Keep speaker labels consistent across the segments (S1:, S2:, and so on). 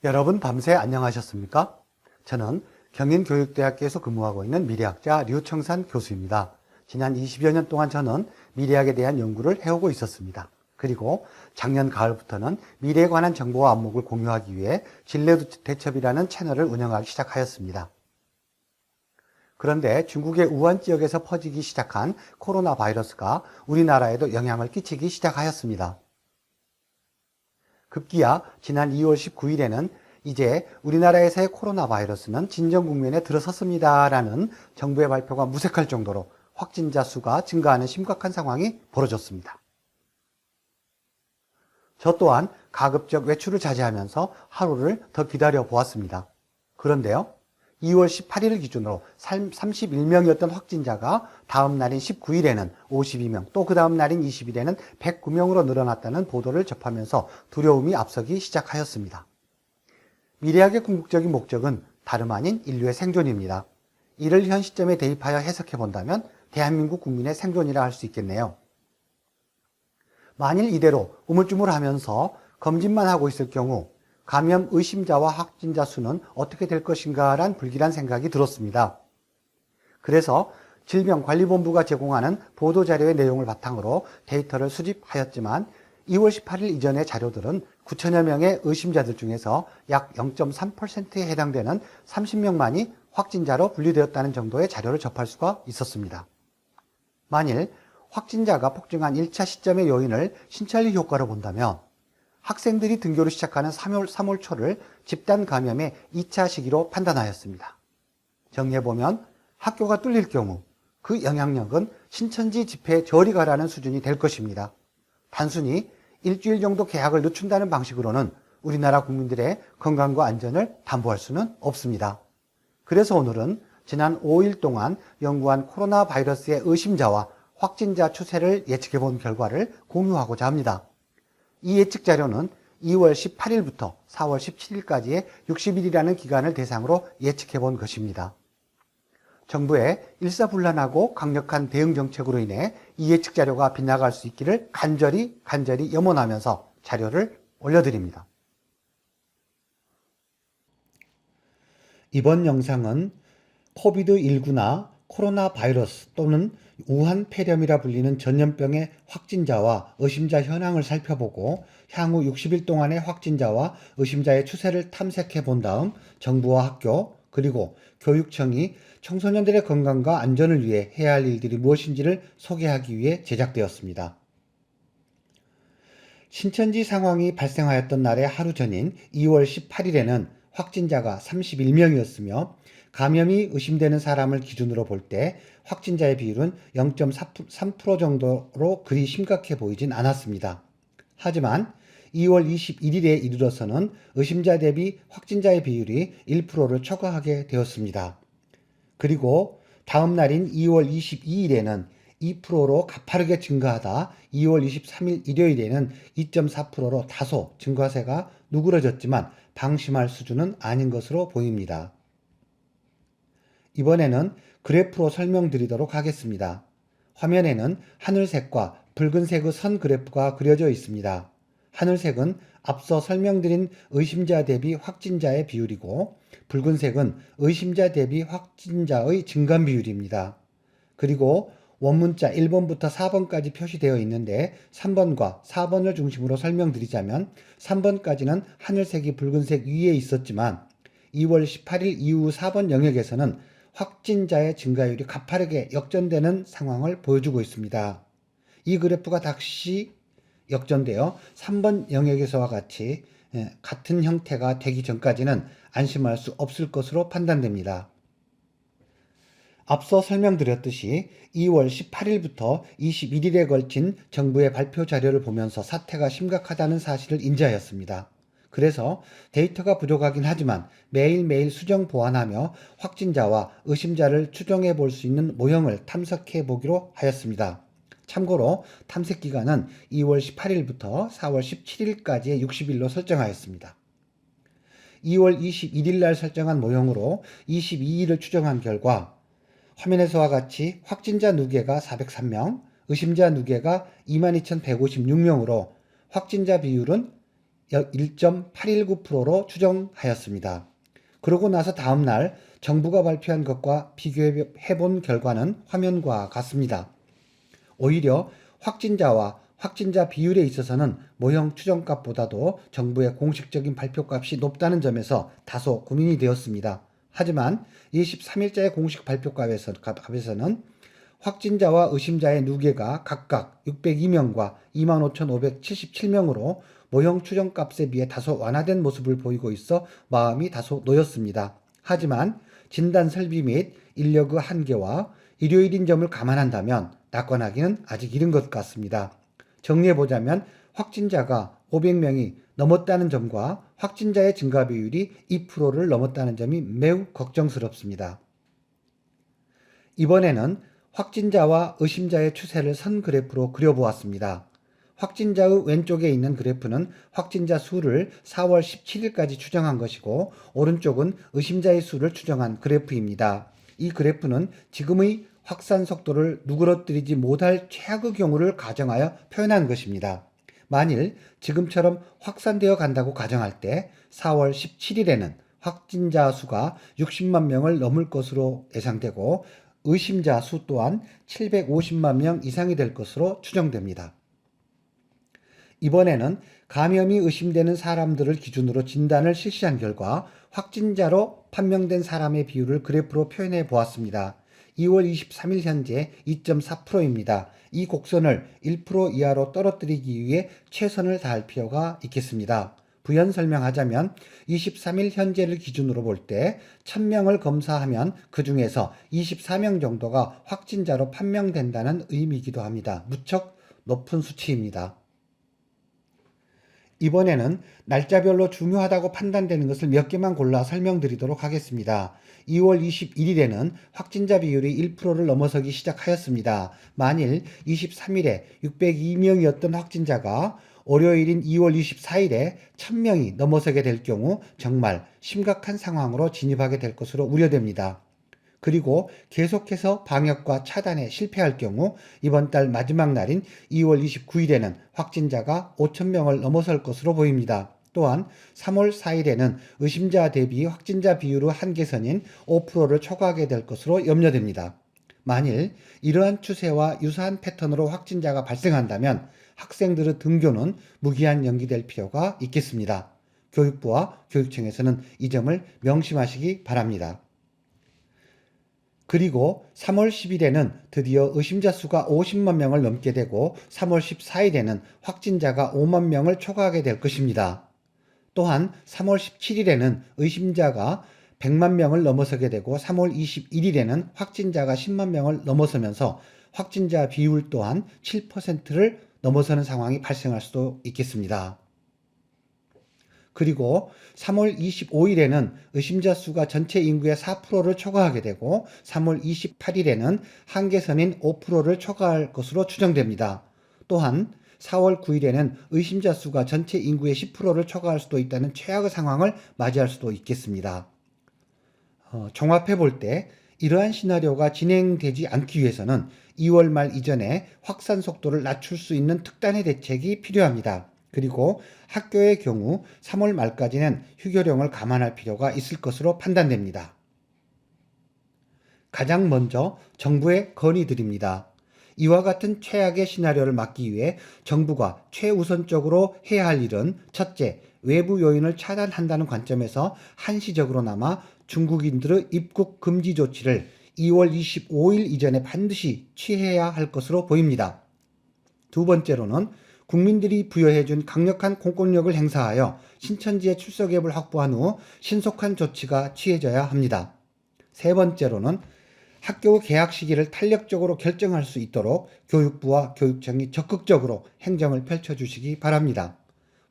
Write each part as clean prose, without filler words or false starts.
S1: 여러분 밤새 안녕하셨습니까? 저는 경인교육대학교에서 근무하고 있는 미래학자 류청산 교수입니다. 지난 20여 년 동안 저는 미래학에 대한 연구를 해오고 있었습니다. 그리고 작년 가을부터는 미래에 관한 정보와 안목을 공유하기 위해 진례대첩이라는 채널을 운영하기 시작하였습니다. 그런데 중국의 우한 지역에서 퍼지기 시작한 코로나 바이러스가 우리나라에도 영향을 끼치기 시작하였습니다. 급기야 지난 2월 19일에는 이제 우리나라에서의 코로나 바이러스는 진정 국면에 들어섰습니다 라는 정부의 발표가 무색할 정도로 확진자 수가 증가하는 심각한 상황이 벌어졌습니다. 저 또한 가급적 외출을 자제하면서 하루를 더 기다려 보았습니다. 그런데요, 2월 18일 기준으로 31명이었던 확진자가 다음 날인 19일에는 52명, 또 그 다음 날인 20일에는 109명으로 늘어났다는 보도를 접하면서 두려움이 앞서기 시작하였습니다. 미래학의 궁극적인 목적은 다름 아닌 인류의 생존입니다. 이를 현 시점에 대입하여 해석해 본다면 대한민국 국민의 생존이라 할 수 있겠네요. 만일 이대로 우물쭈물하면서 검진만 하고 있을 경우 감염 의심자와 확진자 수는 어떻게 될 것인가 란 불길한 생각이 들었습니다. 그래서 질병관리본부가 제공하는 보도자료의 내용을 바탕으로 데이터를 수집하였지만 2월 18일 이전의 자료들은 9천여 명의 의심자들 중에서 약 0.3%에 해당되는 30명만이 확진자로 분류되었다는 정도의 자료를 접할 수가 있었습니다. 만일 확진자가 폭증한 1차 시점의 요인을 신천리 효과로 본다면 학생들이 등교를 시작하는 3월 초를 집단 감염의 2차 시기로 판단하였습니다. 정리해보면 학교가 뚫릴 경우 그 영향력은 신천지 집회 저리 가라는 수준이 될 것입니다. 단순히 일주일 정도 개학을 늦춘다는 방식으로는 우리나라 국민들의 건강과 안전을 담보할 수는 없습니다. 그래서 오늘은 지난 5일 동안 연구한 코로나 바이러스의 의심자와 확진자 추세를 예측해본 결과를 공유하고자 합니다. 이 예측 자료는 2월 18일부터 4월 17일까지의 60일이라는 기간을 대상으로 예측해 본 것입니다. 정부의 일사불란하고 강력한 대응 정책으로 인해 이 예측 자료가 빗나갈 수 있기를 간절히 염원하면서 자료를 올려드립니다. 이번 영상은 코비드19나 코로나 바이러스 또는 우한 폐렴이라 불리는 전염병의 확진자와 의심자 현황을 살펴보고 향후 60일 동안의 확진자와 의심자의 추세를 탐색해 본 다음 정부와 학교 그리고 교육청이 청소년들의 건강과 안전을 위해 해야 할 일들이 무엇인지를 소개하기 위해 제작되었습니다. 신천지 상황이 발생하였던 날의 하루 전인 2월 18일에는 확진자가 31명이었으며 감염이 의심되는 사람을 기준으로 볼 때 확진자의 비율은 0.3% 정도로 그리 심각해 보이진 않았습니다. 하지만 2월 21일에 이르러서는 의심자 대비 확진자의 비율이 1%를 초과하게 되었습니다. 그리고 다음 날인 2월 22일에는 2%로 가파르게 증가하다 2월 23일 일요일에는 2.4%로 다소 증가세가 누그러졌지만 방심할 수준은 아닌 것으로 보입니다. 이번에는 그래프로 설명드리도록 하겠습니다. 화면에는 하늘색과 붉은색의 선 그래프가 그려져 있습니다. 하늘색은 앞서 설명드린 의심자 대비 확진자의 비율이고 붉은색은 의심자 대비 확진자의 증감 비율입니다. 그리고 원문자 1번부터 4번까지 표시되어 있는데 3번과 4번을 중심으로 설명드리자면 3번까지는 하늘색이 붉은색 위에 있었지만 2월 18일 이후 4번 영역에서는 확진자의 증가율이 가파르게 역전되는 상황을 보여주고 있습니다. 이 그래프가 다시 역전되어 3번 영역에서와 같이 같은 형태가 되기 전까지는 안심할 수 없을 것으로 판단됩니다. 앞서 설명드렸듯이 2월 18일부터 21일에 걸친 정부의 발표 자료를 보면서 사태가 심각하다는 사실을 인지하였습니다. 그래서 데이터가 부족하긴 하지만 매일매일 수정 보완하며 확진자와 의심자를 추정해 볼 수 있는 모형을 탐색해 보기로 하였습니다. 참고로 탐색 기간은 2월 18일부터 4월 17일까지의 60일로 설정하였습니다. 2월 21일 날 설정한 모형으로 22일을 추정한 결과 화면에서와 같이 확진자 누계가 403명, 의심자 누계가 22,156명으로 확진자 비율은 1.819%로 추정하였습니다. 그러고 나서 다음날 정부가 발표한 것과 비교해 본 결과는 화면과 같습니다. 오히려 확진자와 확진자 비율에 있어서는 모형 추정값보다도 정부의 공식적인 발표값이 높다는 점에서 다소 고민이 되었습니다. 하지만 23일자의 공식 발표값에서는 확진자와 의심자의 누계가 각각 602명과 25,577명으로 모형 추정값에 비해 다소 완화된 모습을 보이고 있어 마음이 다소 놓였습니다. 하지만 진단 설비 및 인력의 한계와 일요일인 점을 감안한다면 낙관하기는 아직 이른 것 같습니다. 정리해보자면 확진자가 500명이 넘었다는 점과 확진자의 증가 비율이 2%를 넘었다는 점이 매우 걱정스럽습니다. 이번에는 확진자와 의심자의 추세를 선 그래프로 그려보았습니다. 확진자의 왼쪽에 있는 그래프는 확진자 수를 4월 17일까지 추정한 것이고 오른쪽은 의심자의 수를 추정한 그래프입니다. 이 그래프는 지금의 확산 속도를 누그러뜨리지 못할 최악의 경우를 가정하여 표현한 것입니다. 만일 지금처럼 확산되어 간다고 가정할 때 4월 17일에는 확진자 수가 60만 명을 넘을 것으로 예상되고 의심자 수 또한 750만 명 이상이 될 것으로 추정됩니다. 이번에는 감염이 의심되는 사람들을 기준으로 진단을 실시한 결과 확진자로 판명된 사람의 비율을 그래프로 표현해 보았습니다. 2월 23일 현재 2.4%입니다. 이 곡선을 1% 이하로 떨어뜨리기 위해 최선을 다할 필요가 있겠습니다. 부연 설명하자면 23일 현재를 기준으로 볼 때 1000명을 검사하면 그 중에서 24명 정도가 확진자로 판명된다는 의미이기도 합니다. 무척 높은 수치입니다. 이번에는 날짜별로 중요하다고 판단되는 것을 몇 개만 골라 설명드리도록 하겠습니다. 2월 21일에는 확진자 비율이 1%를 넘어서기 시작하였습니다. 만일 23일에 602명이었던 확진자가 월요일인 2월 24일에 1000명이 넘어서게 될 경우 정말 심각한 상황으로 진입하게 될 것으로 우려됩니다. 그리고 계속해서 방역과 차단에 실패할 경우 이번 달 마지막 날인 2월 29일에는 확진자가 5,000명을 넘어설 것으로 보입니다. 또한 3월 4일에는 의심자 대비 확진자 비율의 한계선인 5%를 초과하게 될 것으로 염려됩니다. 만일 이러한 추세와 유사한 패턴으로 확진자가 발생한다면 학생들의 등교는 무기한 연기될 필요가 있겠습니다. 교육부와 교육청에서는 이 점을 명심하시기 바랍니다. 그리고 3월 10일에는 드디어 의심자 수가 50만 명을 넘게 되고 3월 14일에는 확진자가 5만 명을 초과하게 될 것입니다. 또한 3월 17일에는 의심자가 100만 명을 넘어서게 되고 3월 21일에는 확진자가 10만 명을 넘어서면서 확진자 비율 또한 7%를 넘어서는 상황이 발생할 수도 있겠습니다. 그리고 3월 25일에는 의심자 수가 전체 인구의 4%를 초과하게 되고 3월 28일에는 한계선인 5%를 초과할 것으로 추정됩니다. 또한 4월 9일에는 의심자 수가 전체 인구의 10%를 초과할 수도 있다는 최악의 상황을 맞이할 수도 있겠습니다. 종합해 볼 때 이러한 시나리오가 진행되지 않기 위해서는 2월 말 이전에 확산 속도를 낮출 수 있는 특단의 대책이 필요합니다. 그리고 학교의 경우 3월 말까지는 휴교령을 감안할 필요가 있을 것으로 판단됩니다. 가장 먼저 정부에 건의드립니다. 이와 같은 최악의 시나리오를 막기 위해 정부가 최우선적으로 해야 할 일은 첫째, 외부 요인을 차단한다는 관점에서 한시적으로나마 중국인들의 입국 금지 조치를 2월 25일 이전에 반드시 취해야 할 것으로 보입니다. 두 번째로는 국민들이 부여해준 강력한 공권력을 행사하여 신천지의 출석 앱을 확보한 후 신속한 조치가 취해져야 합니다. 세 번째로는 학교 개학 시기를 탄력적으로 결정할 수 있도록 교육부와 교육청이 적극적으로 행정을 펼쳐주시기 바랍니다.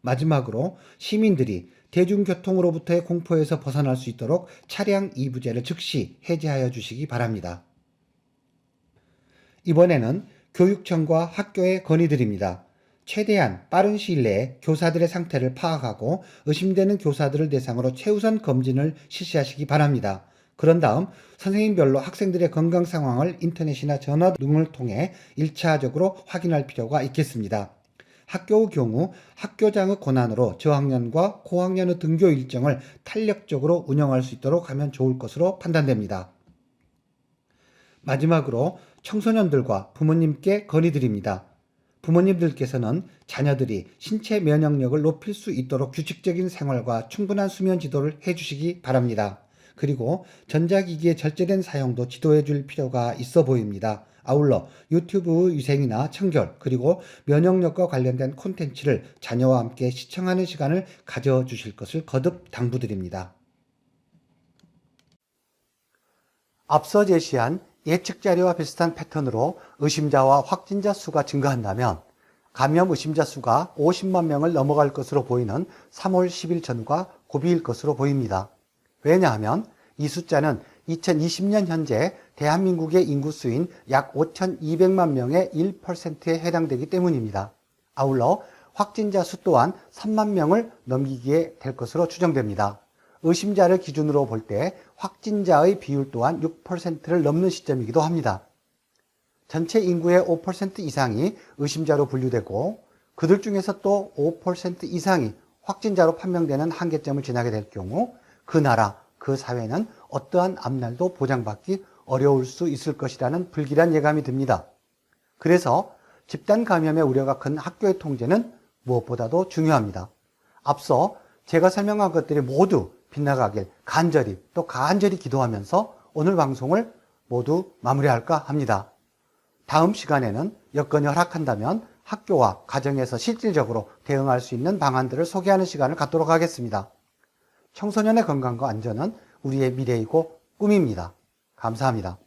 S1: 마지막으로 시민들이 대중교통으로부터의 공포에서 벗어날 수 있도록 차량 이부제를 즉시 해제하여 주시기 바랍니다. 이번에는 교육청과 학교에 건의드립니다. 최대한 빠른 시일 내에 교사들의 상태를 파악하고 의심되는 교사들을 대상으로 최우선 검진을 실시하시기 바랍니다. 그런 다음 선생님별로 학생들의 건강 상황을 인터넷이나 전화 등을 통해 1차적으로 확인할 필요가 있겠습니다. 학교의 경우 학교장의 권한으로 저학년과 고학년의 등교 일정을 탄력적으로 운영할 수 있도록 하면 좋을 것으로 판단됩니다. 마지막으로 청소년들과 부모님께 건의드립니다. 부모님들께서는 자녀들이 신체 면역력을 높일 수 있도록 규칙적인 생활과 충분한 수면 지도를 해주시기 바랍니다. 그리고 전자기기의 절제된 사용도 지도해 줄 필요가 있어 보입니다. 아울러 유튜브 위생이나 청결 그리고 면역력과 관련된 콘텐츠를 자녀와 함께 시청하는 시간을 가져주실 것을 거듭 당부드립니다. 앞서 제시한 예측 자료와 비슷한 패턴으로 의심자와 확진자 수가 증가한다면 감염 의심자 수가 50만 명을 넘어갈 것으로 보이는 3월 10일 전과 고비일 것으로 보입니다. 왜냐하면 이 숫자는 2020년 현재 대한민국의 인구수인 약 5,200만 명의 1%에 해당되기 때문입니다. 아울러 확진자 수 또한 3만 명을 넘기게 될 것으로 추정됩니다. 의심자를 기준으로 볼 때 확진자의 비율 또한 6%를 넘는 시점이기도 합니다. 전체 인구의 5% 이상이 의심자로 분류되고 그들 중에서 또 5% 이상이 확진자로 판명되는 한계점을 지나게 될 경우 그 나라, 그 사회는 어떠한 앞날도 보장받기 어려울 수 있을 것이라는 불길한 예감이 듭니다. 그래서 집단 감염의 우려가 큰 학교의 통제는 무엇보다도 중요합니다. 앞서 제가 설명한 것들이 모두 빗나가길 간절히 기도하면서 오늘 방송을 모두 마무리할까 합니다. 다음 시간에는 여건이 허락한다면 학교와 가정에서 실질적으로 대응할 수 있는 방안들을 소개하는 시간을 갖도록 하겠습니다. 청소년의 건강과 안전은 우리의 미래이고 꿈입니다. 감사합니다.